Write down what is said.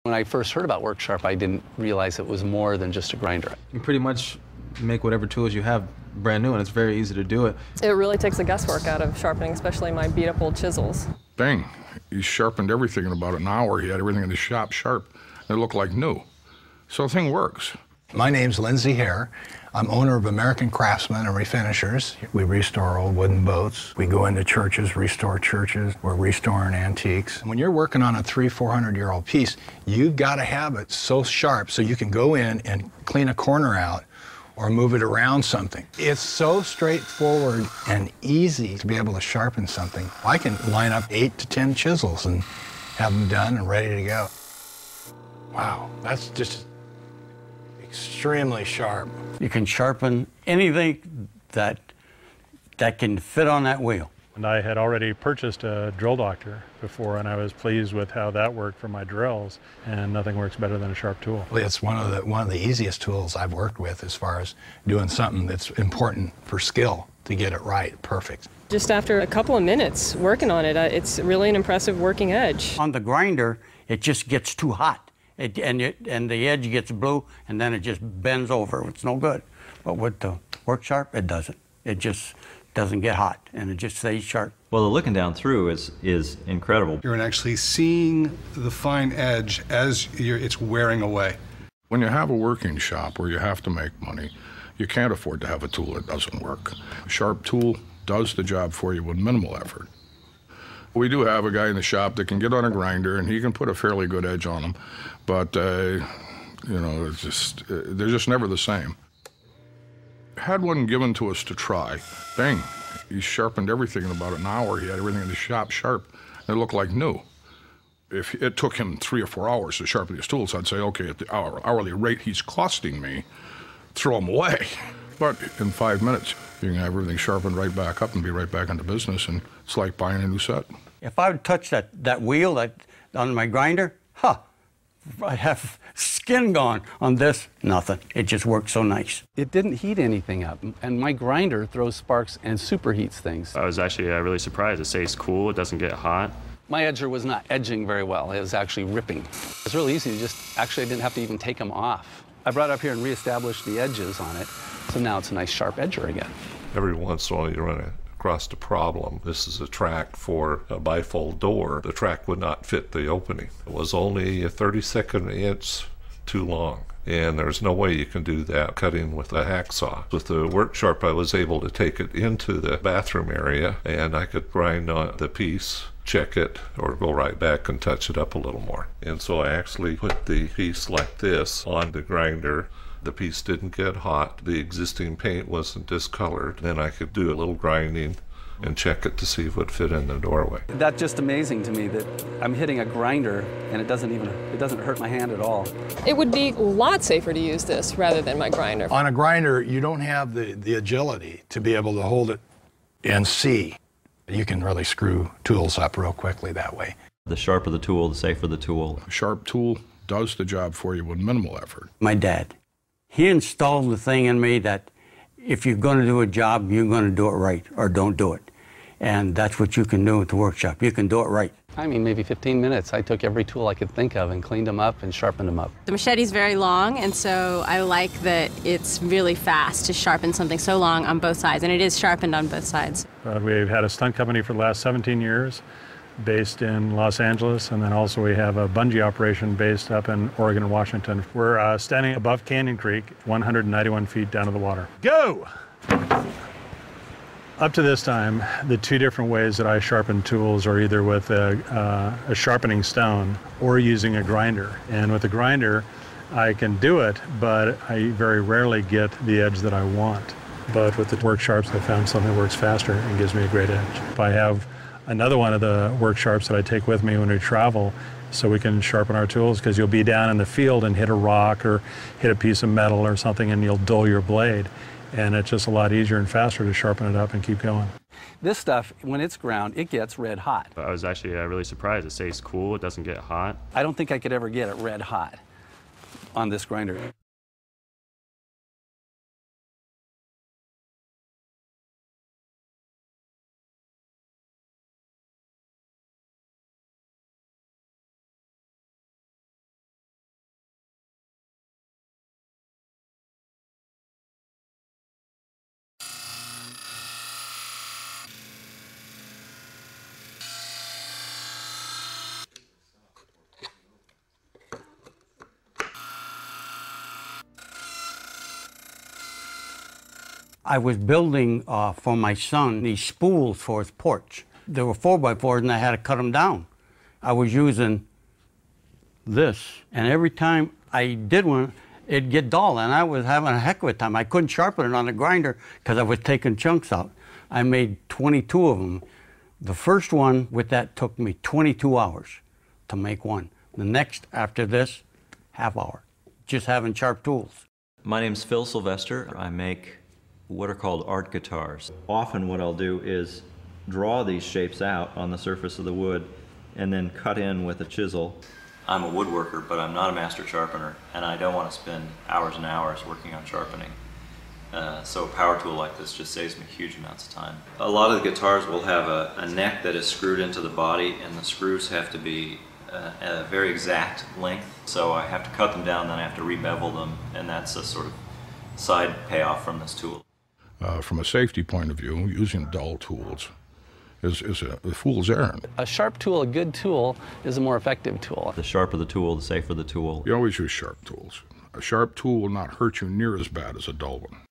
When I first heard about WorkSharp, I didn't realize it was more than just a grinder. You pretty much make whatever tools you have brand new, and it's very easy to do it. It really takes the guesswork out of sharpening, especially my beat-up old chisels. Bang. He sharpened everything in about an hour. He had everything in the shop sharp. It looked like new. So the thing works. My name's Lindsay Hare. I'm owner of American Craftsmen and Refinishers. We restore old wooden boats. We go into churches, restore churches. We're restoring antiques. When you're working on a 300-400-year-old piece, you've got to have it so sharp so you can go in and clean a corner out or move it around something. It's so straightforward and easy to be able to sharpen something. I can line up 8 to 10 chisels and have them done and ready to go. Wow, that's just extremely sharp. You can sharpen anything that can fit on that wheel. And I had already purchased a drill doctor before, and I was pleased with how that worked for my drills, and nothing works better than a sharp tool. Well, it's one of the easiest tools I've worked with as far as doing something that's important for skill to get it right, perfect. Just after a couple of minutes working on it, it's really an impressive working edge. On the grinder, it just gets too hot, and the edge gets blue, and then it just bends over. It's no good. But with the WorkSharp, it doesn't. It just doesn't get hot, and it just stays sharp. Well, the looking down through is incredible. You're actually seeing the fine edge as it's wearing away. When you have a working shop where you have to make money, you can't afford to have a tool that doesn't work. A sharp tool does the job for you with minimal effort. We do have a guy in the shop that can get on a grinder, and he can put a fairly good edge on them, but you know, they're just never the same. Had one given to us to try. Bang, he sharpened everything in about an hour. He had everything in the shop sharp. It looked like new. If it took him 3 or 4 hours to sharpen his tools, I'd say, okay, at the hourly rate he's costing me, throw him away. But in 5 minutes, you can have everything sharpened right back up and be right back into business, and it's like buying a new set. If I would touch that wheel on my grinder, I'd have skin gone. On this, nothing. It just works so nice. It didn't heat anything up, and my grinder throws sparks and superheats things. I was actually really surprised. It stays cool, it doesn't get hot. My edger was not edging very well. It was actually ripping. It's really easy to actually I didn't have to even take them off. I brought it up here and reestablished the edges on it, so now it's a nice sharp edger again. Every once in a while you run across a problem. This is a track for a bifold door. The track would not fit the opening. It was only a 32nd inch too long, and there's no way you can do that cutting with a hacksaw. With the WorkSharp, I was able to take it into the bathroom area, and I could grind on the piece, check it, or go right back and touch it up a little more. And so I actually put the piece like this on the grinder. The piece didn't get hot. The existing paint wasn't discolored. Then I could do a little grinding and check it to see if it would fit in the doorway. That's just amazing to me that I'm hitting a grinder and it doesn't hurt my hand at all. It would be a lot safer to use this rather than my grinder. On a grinder, you don't have the agility to be able to hold it and see. You can really screw tools up real quickly that way. The sharper the tool, the safer the tool. A sharp tool does the job for you with minimal effort. My dad, he installed the thing in me that if you're going to do a job, you're going to do it right or don't do it. And that's what you can do with the WorkSharp. You can do it right. I mean, maybe 15 minutes. I took every tool I could think of and cleaned them up and sharpened them up. The machete's very long, and so I like that it's really fast to sharpen something so long on both sides, and it is sharpened on both sides. We've had a stunt company for the last 17 years based in Los Angeles, and then also we have a bungee operation based up in Oregon and Washington. We're standing above Canyon Creek, 191 feet down to the water. Go! Up to this time, the two different ways that I sharpen tools are either with a sharpening stone or using a grinder. And with a grinder, I can do it, but I very rarely get the edge that I want. But with the WorkSharps, I found something that works faster and gives me a great edge. If I have another one of the WorkSharps that I take with me when we travel, so we can sharpen our tools, because you'll be down in the field and hit a rock or hit a piece of metal or something and you'll dull your blade. And it's just a lot easier and faster to sharpen it up and keep going. This stuff, when it's ground, it gets red hot. I was actually really surprised. It stays cool, it doesn't get hot. I don't think I could ever get it red hot on this grinder. I was building for my son these spools for his porch. They were 4x4s and I had to cut them down. I was using this, and every time I did one, it'd get dull, and I was having a heck of a time. I couldn't sharpen it on the grinder because I was taking chunks out. I made 22 of them. The first one with that took me 22 hours to make one. The next after this, half hour, just having sharp tools. My name's Phil Sylvester. I make what are called art guitars. Often what I'll do is draw these shapes out on the surface of the wood and then cut in with a chisel. I'm a woodworker, but I'm not a master sharpener, and I don't want to spend hours and hours working on sharpening. So a power tool like this just saves me huge amounts of time. A lot of the guitars will have a neck that is screwed into the body, and the screws have to be at a very exact length. So I have to cut them down, then I have to re-bevel them, and that's a sort of side payoff from this tool. From a safety point of view, using dull tools is a fool's errand. A sharp tool, a good tool, is a more effective tool. The sharper the tool, the safer the tool. You always use sharp tools. A sharp tool will not hurt you near as bad as a dull one.